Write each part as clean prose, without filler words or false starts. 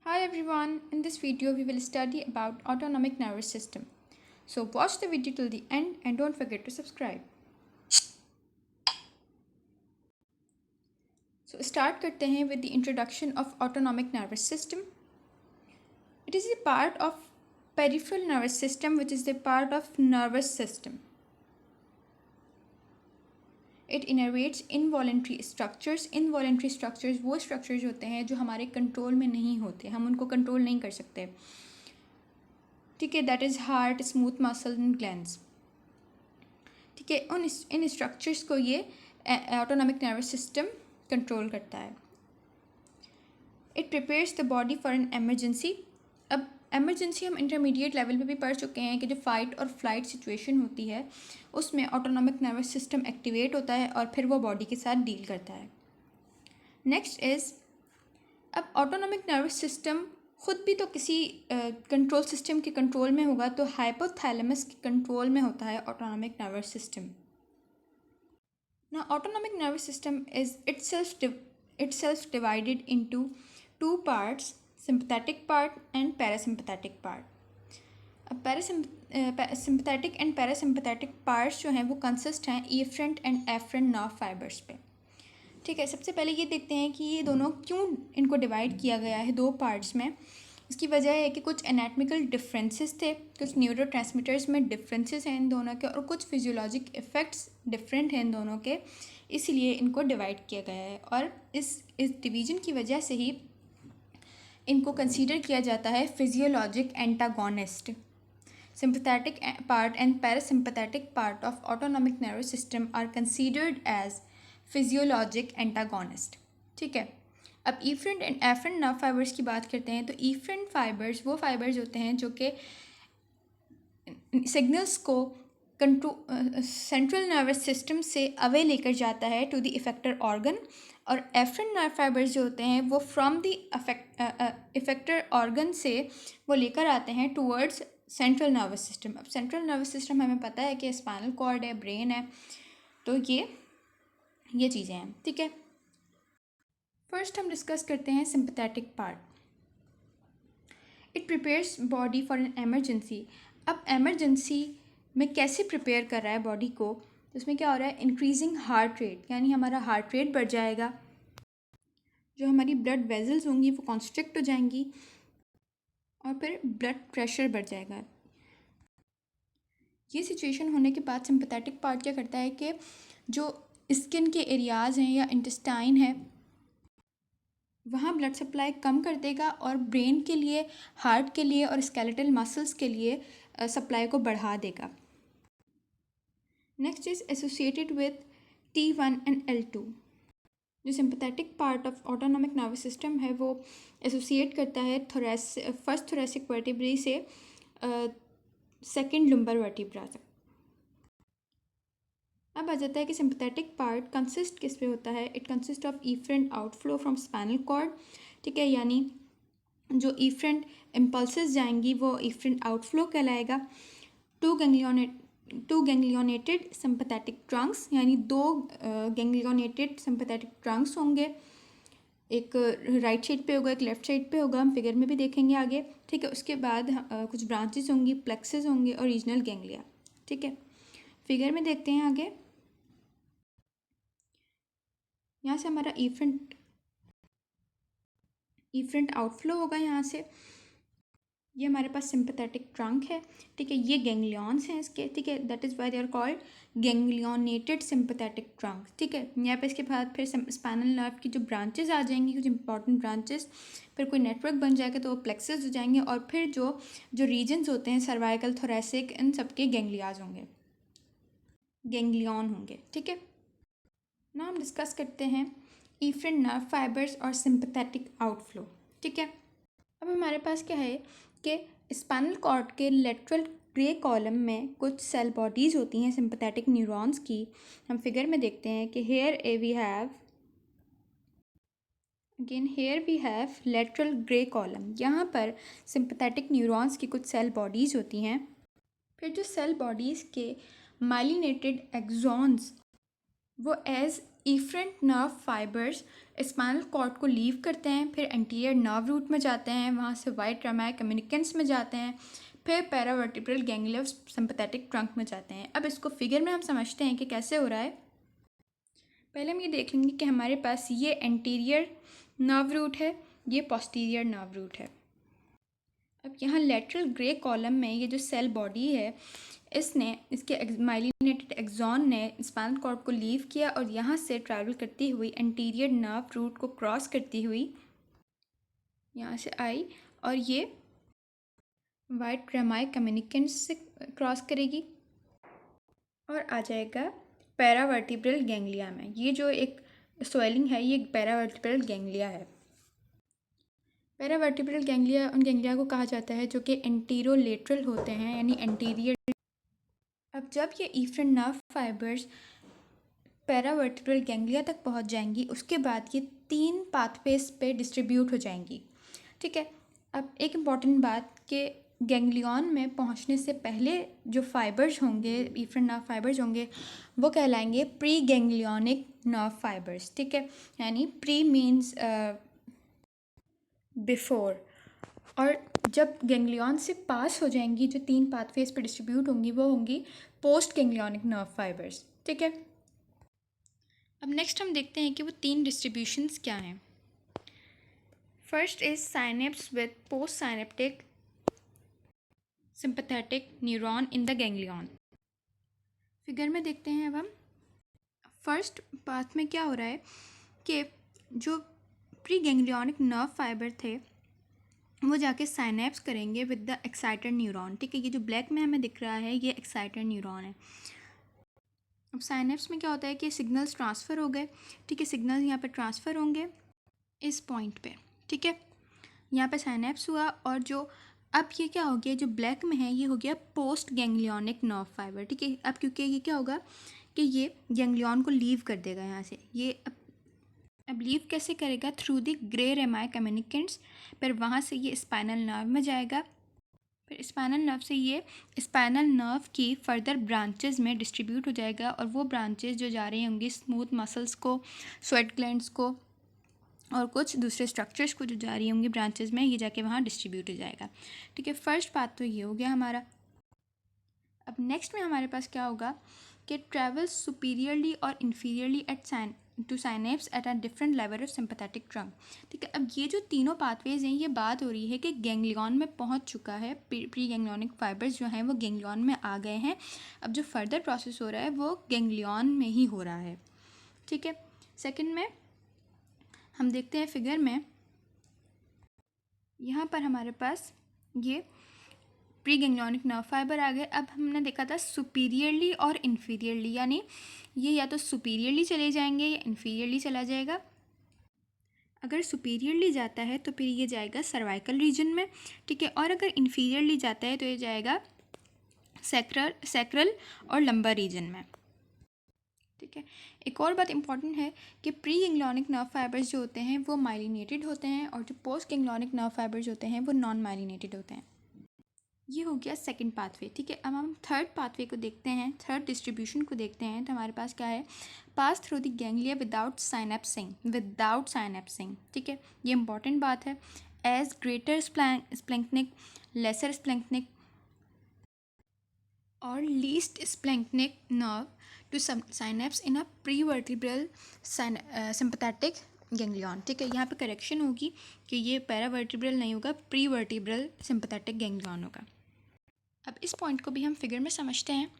Hi everyone, in this video we will study about autonomic nervous system. So watch the video till the end and don't forget to subscribe. So start करते हैं with the introduction of autonomic nervous system. It is a part of peripheral nervous system which is the part of nervous system. It innervates involuntary structures. Involuntary structures वो structures होते हैं जो हमारे control में नहीं होते, हम उनको कंट्रोल नहीं कर सकते. ठीक है, that is heart, smooth muscle and glands. ठीक है, इन स्ट्रक्चर्स को ये ऑटोनॉमिक नर्वस सिस्टम कंट्रोल करता है. It prepares the body for an emergency. अब एमरजेंसी हम इंटरमीडिएट लेवल पे भी पढ़ चुके हैं कि जो फाइट और फ्लाइट सिचुएशन होती है उसमें ऑटोनॉमिक नर्वस सिस्टम एक्टिवेट होता है और फिर वो बॉडी के साथ डील करता है. नेक्स्ट इज़, अब ऑटोनॉमिक नर्वस सिस्टम खुद भी तो किसी कंट्रोल सिस्टम के कंट्रोल में होगा, तो हाइपोथैलेमस के कंट्रोल में होता है autonomic nervous system. Now, autonomic nervous system is itself divided into two parts, sympathetic part and parasympathetic part. अब sympathetic and parasympathetic parts जो हैं वो consist हैं efferent and afferent nerve fibers पे. ठीक है, सबसे पहले ये देखते हैं कि ये दोनों क्यों इनको डिवाइड किया गया है दो पार्ट्स में. इसकी वजह है कि कुछ एनाटमिकल डिफरेंसेस थे, कुछ न्यूरोट्रांसमीटर्स में डिफरेंसेस हैं इन दोनों के, और कुछ फिजियोलॉजिक इफ़ेक्ट्स डिफरेंट हैं इन दोनों के, इसलिए इनको डिवाइड किया गया है. और इस डिवीज़न की वजह से ही इनको कंसीडर किया जाता है physiologic antagonist. Sympathetic part and parasympathetic part of autonomic nervous system are considered as physiologic antagonist. ठीक है, अब efferent and afferent nerve fibres की बात करते हैं. तो ईफरेंट फाइबर्स वो फाइबर्स होते हैं जो कि सिग्नल्स को सेंट्रल नर्वस सिस्टम से अवे लेकर जाता है टू द इफेक्टर ऑर्गन, और एफरेंट नर्व फाइबर्स जो होते हैं वो फ्रॉम द इफेक्टर ऑर्गन से वो लेकर आते हैं टूवर्ड्स सेंट्रल नर्वस सिस्टम. अब सेंट्रल नर्वस सिस्टम हमें पता है कि स्पाइनल कॉर्ड है, ब्रेन है, तो ये चीज़ें हैं. ठीक है, फर्स्ट हम डिस्कस करते हैं sympathetic part. It prepares body for an emergency. अब एमरजेंसी में कैसे प्रिपेयर कर रहा है बॉडी को, तो उसमें क्या हो रहा है, इंक्रीजिंग हार्ट रेट, यानी हमारा हार्ट रेट बढ़ जाएगा, जो हमारी ब्लड वेजल्स होंगी वो कॉन्स्ट्रिक्ट हो जाएंगी, और फिर ब्लड प्रेशर बढ़ जाएगा. ये सिचुएशन होने के बाद सिंपैथेटिक पार्ट क्या करता है कि जो स्किन के एरियाज़ हैं या इंटेस्टाइन है वहाँ ब्लड सप्लाई कम कर देगा, और ब्रेन के लिए, हार्ट के लिए और स्केलेटल मसल्स के लिए सप्लाई को बढ़ा देगा. Next is associated with T1 and L2. जो sympathetic part of autonomic nervous system है वो एसोसिएट करता है फर्स्ट थोरेसिक वर्टिब्रे से सेकंड लुम्बर वर्टिब्रा तक. अब आ जाता है कि सिंपैथेटिक पार्ट कंसिस्ट किस पे होता है. It consist of efferent outflow from spinal cord. ठीक है, यानी जो ईफरेंट इम्पल्सेस जाएंगी वो ईफरेंट आउटफ्लो कहलाएगा. टू गैंग्लियोनेटेड सिंपैथेटिक ट्रंक्स, यानी दो गैंग्लियोनेटेड सिंपैथेटिक ट्रंक्स होंगे, एक राइट साइड पे होगा, एक लेफ्ट साइड पे होगा, हम फिगर में भी देखेंगे आगे. ठीक है, उसके बाद कुछ ब्रांचेस होंगी, प्लेक्सेस होंगे और रीजनल गैंग्लिया. ठीक है, फिगर में देखते हैं आगे. यहाँ से हमारा ईफरेंट आउटफ्लो होगा यहाँ से. ये हमारे पास सिंपैथेटिक ट्रंक है. ठीक है, ये गैंग्लियॉन्स हैं इसके. ठीक है, that is why they are called ganglionated sympathetic trunk. ठीक है, यहाँ पे इसके बाद फिर स्पाइनल नर्व की जो ब्रांचेस आ जाएंगी, कुछ इंपॉर्टेंट ब्रांचेस, फिर कोई नेटवर्क बन जाएगा तो वो प्लेक्सेस हो जाएंगे, और फिर जो रीजन्स होते हैं सर्वाइकल, थोरेसिक, इन सबके गैंग्लियाज होंगे, गैंग्लियॉन होंगे. ठीक है, ना हम डिस्कस करते हैं ईफरेंट नर्व फाइबर्स और सिंपैथेटिक आउटफ्लो. ठीक है, अब हमारे पास क्या है कि स्पाइनल कॉर्ड के लेटरल ग्रे कॉलम में कुछ सेल बॉडीज़ होती हैं सिंपैथेटिक न्यूरॉन्स की. हम फिगर में देखते हैं कि here we have lateral grey column. यहाँ पर सिंपैथेटिक न्यूरॉन्स की कुछ सेल बॉडीज़ होती हैं. फिर जो सेल बॉडीज़ के माइलिनेटेड एक्सॉन्स वो as efferent nerve fibres spinal cord को लीव करते हैं, फिर एंटीरियर नर्व रूट में जाते हैं, वहाँ से वाइट रामाय कम्युनिकेंट्स में जाते हैं, फिर पैरावर्टिब्रल गैंग्लिया सिंपैथेटिक ट्रंक में जाते हैं। अब इसको फिगर में हम समझते हैं कि कैसे हो रहा है। पहले हम ये देख लेंगे कि हमारे पास ये एंटीरियर नर्व रूट है, ये पोस्टीरियर नर्व रूट है। अब यहाँ लेटरल ग्रे कॉलम में ये जो सेल बॉडी है, इसने इसके माइलिनेटेड एक्सॉन ने स्पाइनल कॉर्ड को लीव किया और यहाँ से ट्रैवल करती हुई एंटीरियर नर्व रूट को क्रॉस करती हुई यहाँ से आई और ये वाइट रामाय कम्युनिकेंट्स से क्रॉस करेगी और आ जाएगा पैरावर्टिब्रल गैंग्लिया में। ये जो एक स्वेलिंग है ये पैरावर्टिब्रल गैंग्लिया है। पैरावर्टिब्रल गैंग्लिया उन गैंग्लिया को कहा जाता है जो कि एंटीरोलेटरल होते हैं, यानी एंटीरियर। अब जब ये इफरेंट नर्व फाइबर्स पैरावर्टिब्रल गैंग्लिया तक पहुंच जाएंगी, उसके बाद ये 3 पाथवेज पे डिस्ट्रीब्यूट हो जाएंगी। ठीक है, अब एक इम्पॉर्टेंट बात कि गैंग्लियन में पहुंचने से पहले जो फाइबर्स होंगे, इफरेंट नर्व फाइबर्स होंगे, वो कहलाएंगे प्री गैंग्लियनिक नर्व फाइबर्स। ठीक है, यानी प्री मीन्स बिफोर, और जब गैंग्लियन से पास हो जाएंगी, जो 3 पाथवेज पे डिस्ट्रीब्यूट होंगी, वो होंगी पोस्ट गैंग्लियनिक नर्व फाइबर्स। ठीक है, अब नेक्स्ट हम देखते हैं कि वो 3 डिस्ट्रीब्यूशंस क्या हैं। First is synapse with post synaptic sympathetic neuron in the ganglion. Figure में देखते हैं अब हम। फर्स्ट पाथ में क्या हो रहा है कि जो प्री गैंग्लियनिक नर्व फाइबर थे वो जाके साइनेप्स करेंगे विद द एक्साइटेड न्यूरॉन। ठीक है, ये जो ब्लैक में हमें दिख रहा है ये एक्साइटेड न्यूरॉन है। अब साइनेप्स में क्या होता है कि सिग्नल्स ट्रांसफ़र हो गए। ठीक है, सिग्नल्स यहाँ पे ट्रांसफ़र होंगे इस पॉइंट पे। ठीक है, यहाँ पे साइनेप्स हुआ और जो अब ये क्या हो गया, जो ब्लैक में है ये हो गया पोस्ट गैंग्लियनिक नर्व फाइबर। ठीक है, अब क्योंकि ये क्या होगा कि ये गैंग्लियन को लीव कर देगा यहाँ से। ये अब लीव कैसे करेगा, थ्रू द ग्रे रेमाय कम्युनिकेंट्स, फिर वहाँ से ये स्पाइनल नर्व में जाएगा, फिर स्पाइनल नर्व से ये स्पाइनल नर्व की फर्दर ब्रांचेस में डिस्ट्रीब्यूट हो जाएगा, और वो ब्रांचेस जो जा रही होंगी स्मूथ मसल्स को, स्वेट ग्लैंड्स को और कुछ दूसरे स्ट्रक्चर्स को जो जा रही होंगी ब्रांचेस में, ये जाके वहाँ डिस्ट्रीब्यूट हो जाएगा। ठीक है, फर्स्ट पार्ट तो ये हो गया हमारा। अब नेक्स्ट में हमारे पास क्या होगा कि ट्रैवल सुपीरियरली और inferiorly at to synapse at a different level of sympathetic trunk. ठीक है, अब ये जो तीनों पाथवेज हैं, ये बात हो रही है कि गैंग्लियन में पहुंच चुका है, प्री गैंग्लियनिक फाइबर्स जो हैं वो गैंग्लियन में आ गए हैं। अब जो फर्दर प्रोसेस हो रहा है वो गैंग्लियन में ही हो रहा है। ठीक है, सेकंड में हम देखते हैं फिगर में, यहाँ पर हमारे पास ये प्री गैंग्लियनिक नर्व फाइबर आ गए। अब हमने देखा था सुपीरियरली और इन्फीरियरली, यानी ये या तो सुपीरियरली चले जाएंगे या इन्फीरियरली चला जाएगा। अगर सुपीरियरली जाता है तो फिर ये जाएगा सर्वाइकल रीजन में। ठीक है, और अगर इन्फीरियरली जाता है तो ये जाएगा सैक्रल और लंबर रीजन में। ठीक है, एक और बात इंपॉर्टेंट है कि प्री गैंग्लियनिक नर्व फाइबर्स जो होते हैं वो माइलिनेटेड होते हैं, और जो पोस्ट गैंग्लियनिक नर्व फाइबर्स होते हैं वो नॉन माइलिनेटेड होते हैं। ये हो गया सेकंड पाथवे। ठीक है, अब हम थर्ड पाथवे को देखते हैं, थर्ड डिस्ट्रीब्यूशन को देखते हैं। तो हमारे पास क्या है, pass through the ganglia without synapsing. ठीक है, ये इंपॉर्टेंट बात है। As greater splanchnic, lesser splanchnic और least splanchnic nerve to synapse in a prevertebral sympathetic ganglion. ठीक है, यहाँ पे करेक्शन होगी कि ये पैरावर्टिब्रल नहीं होगा, प्रीवर्टिब्रल सिंपैथेटिक गैंग्लियन होगा। अब इस पॉइंट को भी हम फिगर में समझते हैं।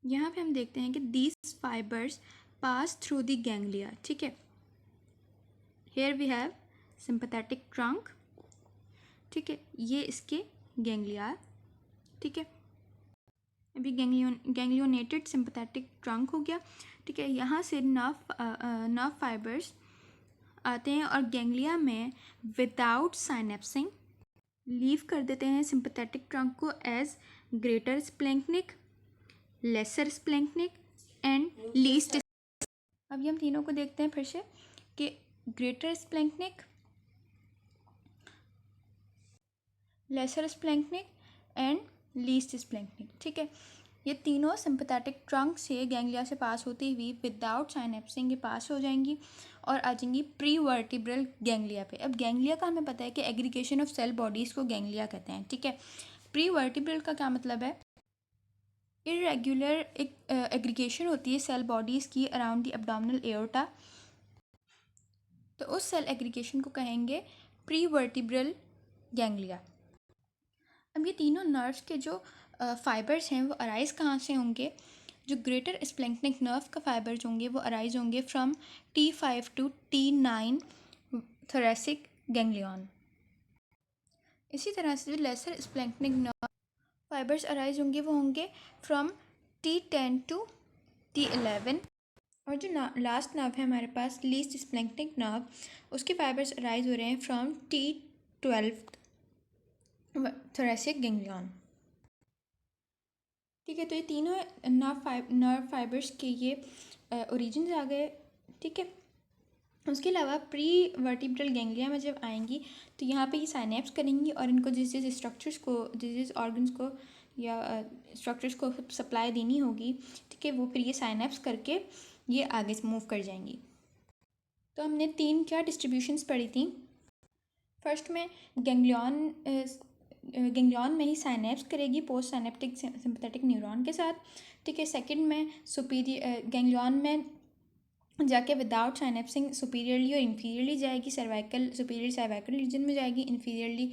यहाँ पे हम देखते हैं कि these fibres pass through the ganglia. ठीक है, here we have sympathetic trunk. ठीक है, ये इसके गैंग्लिया। ठीक है, अभी गैंग्लियोनेटेड सिंपैथेटिक ट्रंक हो गया। ठीक है, यहाँ से नर्व फाइबर्स आते हैं और गैंग्लिया में विदाउट साइनेप्सिंग लीव कर देते हैं सिंपैथेटिक ट्रंक को as greater splanchnic, lesser splanchnic and least. अब ये हम तीनों को देखते हैं फिर से कि greater splanchnic, lesser splanchnic and least स्प्लैंक्निक। ठीक है, ये तीनों सिंपैथेटिक ट्रंक से गैंग्लिया से पास होती हुई विदाउट साइनेप्सिंग के पास हो जाएंगी और आ जाएंगी प्री वर्टिब्रल गैंग्लिया पे। अब गैंग्लिया का हमें पता है कि एग्रीगेशन ऑफ सेल बॉडीज़ को गैंग्लिया कहते हैं, ठीक है। प्री वर्टिब्रल का क्या मतलब है? इरेगुलर एग्रीगेशन होती है सेल बॉडीज़ की अराउंड द एब्डोमिनल एओर्टा, तो उस सेल एग्रीगेशन को कहेंगे प्री वर्टिब्रल गैंग्लिया। अब ये तीनों नर्व्स के जो फाइबर्स हैं वो अराइज कहाँ से होंगे? जो ग्रेटर स्प्लैंक्निक नर्व का फाइबर्स होंगे वो अराइज होंगे from T5 to T9 thoracic ganglion. इसी तरह से जो लेसर स्प्लैंक्निक नर्व फाइबर्स अराइज होंगे वो होंगे फ्रॉम T10 टू T11। और जो लास्ट नर्व है हमारे पास लीस्ट स्प्लैंक्निक नर्व, उसके फाइबर्स अराइज हो रहे हैं फ्रॉम T12 थोरेसिक गैंग्लियन। ठीक है, तो ये तीनों नर्व फाइबर्स के ये ओरिजिन आ गए, ठीक है। उसके अलावा प्री वर्टिब्रल गैंग्लिया में जब आएंगी तो यहाँ पे ये साइनेप्स करेंगी और इनको जिस स्ट्रक्चर्स को, जिस ऑर्गन्स को या स्ट्रक्चर्स को सप्लाई देनी होगी, ठीक है, वो फिर ये साइनेप्स करके ये आगे से मूव कर जाएंगी। तो हमने 3 क्या डिस्ट्रीब्यूशंस पढ़ी थी। फर्स्ट में गैंग्लियन में ही साइनेप्स करेगी पोस्ट साइनेप्टिक सिंपैथेटिक न्यूरॉन के साथ, ठीक है। सेकंड में गैंग्लियन में जाके विदाउट साइनेप्सिंग सुपीरियरली और इन्फीरियरली जाएगी, सुपीरियर सर्वाइकल रीजन में जाएगी, इन्फीरियरली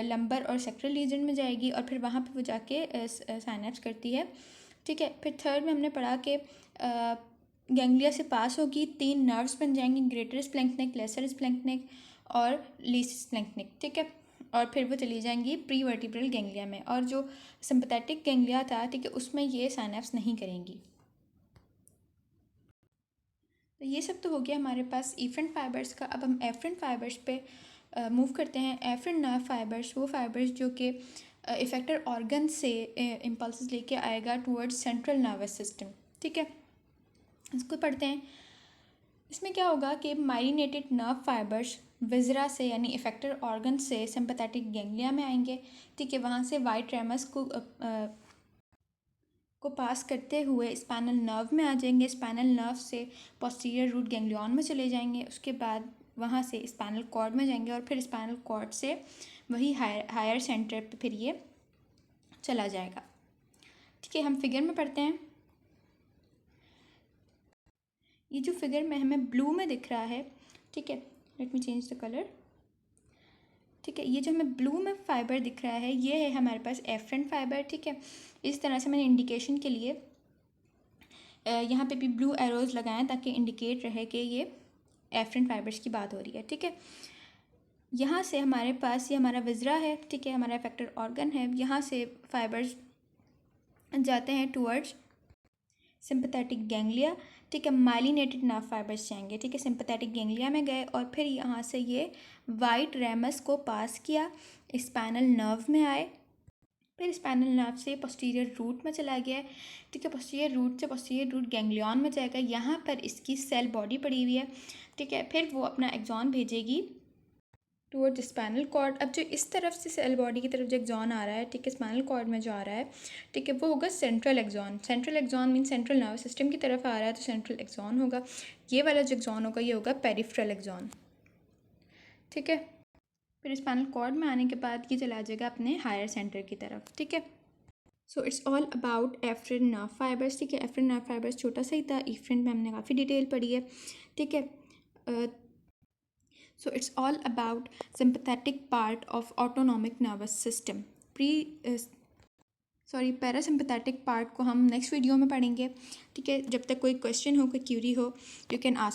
लंबर और सेक्टरल रीजन में जाएगी और फिर वहाँ पे वो जाके साइनेप्स करती है, ठीक है। फिर थर्ड में हमने पढ़ा कि गैंग्लिया से पास होगी, 3 नर्व्स बन जाएंगी, ग्रेटर स्प्लैंक्निक, लेसर स्प्लैंक्निक और लीस्ट स्प्लैंक्निक, ठीक है। और फिर वो चली जाएंगी प्री वर्टिब्रल गैंग्लिया में, और जो सिंपैथेटिक गैंग्लिया था, ठीक है, उसमें ये साइनेप्स नहीं करेंगी। तो ये सब तो हो गया हमारे पास इफरेंट फाइबर्स का। अब हम एफरेंट फाइबर्स पे मूव करते हैं। एफरेंट नर्व फाइबर्स वो फाइबर्स जो कि इफेक्टर ऑर्गन से इम्पल्स लेके आएगा टुवर्ड्स सेंट्रल नर्वस सिस्टम, ठीक है। इसको पढ़ते हैं। इसमें क्या होगा कि माइलिनेटेड नर्व फाइबर्स विजरा से यानी इफेक्टर ऑर्गन से सिंपैथेटिक गैंग्लिया में आएंगे, ठीक है। वहाँ से वाइट रेमस को पास करते हुए स्पाइनल नर्व में आ जाएंगे, स्पाइनल नर्व से पोस्टीरियर रूट गैंग्लियन में चले जाएंगे, उसके बाद वहाँ से स्पाइनल कॉर्ड में जाएंगे और फिर स्पाइनल कॉर्ड से वही हायर सेंटर पे फिर ये चला जाएगा, ठीक है। हम फिगर में पढ़ते हैं। ये जो फिगर में हमें ब्लू में दिख रहा है, ठीक है, let me change the colour, ठीक है। ये जो हमें ब्लू में फाइबर दिख रहा है ये है हमारे पास एफरेंट फाइबर, ठीक है। इस तरह से मैंने इंडिकेशन के लिए यहाँ पे भी ब्लू एरोज लगाएं ताकि इंडिकेट रहे कि ये एफरेंट फाइबर्स की बात हो रही है, ठीक है। यहाँ से हमारे पास ये हमारा विजरा है, ठीक है, हमारा इफेक्टर ऑर्गन है। यहाँ से फाइबर्स जाते हैं टुवर्ड्स सिंपैथेटिक गैंग्लिया, ठीक है। माइलिनेटेड नर्व फाइबर्स जाएंगे, ठीक है, सिंपैथेटिक गैंग्लिया में गए और फिर यहाँ से ये वाइट रेमस को पास किया, स्पाइनल नर्व में आए, फिर स्पाइनल नर्व से पोस्टीरियर रूट में चला गया, ठीक है। पोस्टीरियर रूट से पोस्टीरियर रूट गैंग्लियन में जाएगा, यहाँ पर इसकी सेल बॉडी पड़ी हुई है, ठीक है। फिर वो अपना एक्सॉन भेजेगी टुवर्ड स्पाइनल कॉर्ड। अब जो इस तरफ से सेल बॉडी की तरफ जो एक्सॉन आ रहा है, ठीक है, स्पाइनल कॉर्ड में जो आ रहा है, ठीक है, वो होगा central axon. Central axon mean central nervous system की तरफ आ रहा है तो सेंट्रल एक्सॉन होगा। ये वाला जो एक्सॉन होगा ये होगा पेरिफेरल एक्सॉन, ठीक है। फिर स्पाइनल कॉर्ड में आने के बाद ये चला जाएगा अपने हायर सेंटर की तरफ, ठीक है। So it's all about efferent nerve fibres, ठीक है। एफरेंट नर्व फाइबर्स छोटा सा ही था, इफरेंट में हमने काफ़ी डिटेल पढ़ी है, ठीक है। So it's all about sympathetic part of autonomic nervous system. Parasympathetic part को हम नेक्स्ट वीडियो में पढ़ेंगे, ठीक है। जब तक कोई क्वेश्चन हो, कोई क्यूरी हो, यू कैन आस्क।